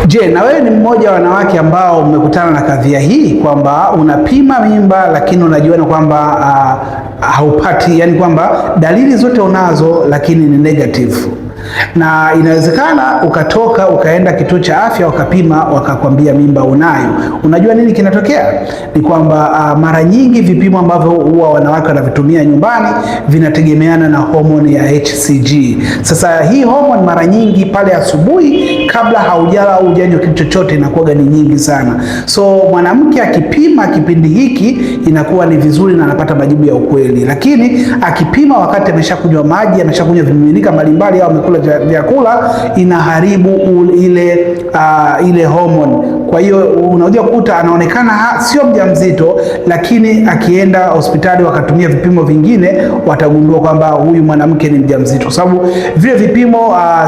Je, na wewe ni mmoja wa wanawake ambao umekutana na kadhia hii kwamba unapima mimba lakini unajiona kwamba haupati, yani kwamba dalili zote unazo lakini ni negative, na inawezekana ukatoka ukaenda kituo cha afya wakapima wakakwambia mimba unayo. Unajua nini kinatokea? Ni kwamba mara nyingi vipimo ambavyo huwa wanawake wanavitumia nyumbani vinategemeana na homoni ya HCG. Sasa hii homoni mara nyingi pale asubuhi kabla haujala au hujanywa kitu chochote inakuwa ni nyingi sana. So mwanamke akipima kipindi hiki inakuwa ni vizuri na anapata majibu ya ukweli, lakini akipima wakati ameshakunywa maji, ameshakunywa vimiminika mbalimbali au amekula vyakula, inaharibu ile hormone. Kwa hiyo unaweza kukuta anaonekana sio mjamzito, lakini akienda hospitali wakatumia vipimo vingine watagundua kwamba huyu mwanamke ni mjamzito, kwa sababu vile vipimo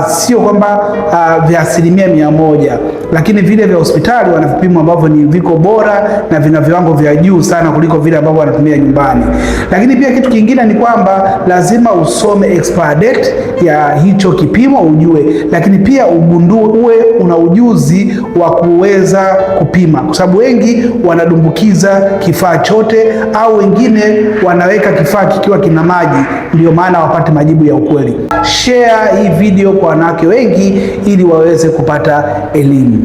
sio kwamba vya 100%, lakini vile vya hospitali wana vipimo ambavyo ni viko bora na vina viwango vya juu sana kuliko vile ambavyo wanatumia nyumbani. Lakini pia kitu kingine ni kwamba lazima usome expire date ya hicho kipimo ujue, lakini pia uwe una ujuzi wa kuweza kupima, kwa sababu wengi wanadumbukiza kifaa chote au wengine wanaweka kifaa kikiwa kina maji, ndio maana wapate majibu ya ukweli. Share hii video kwa wanawake wengi ili waweze kupata elimu.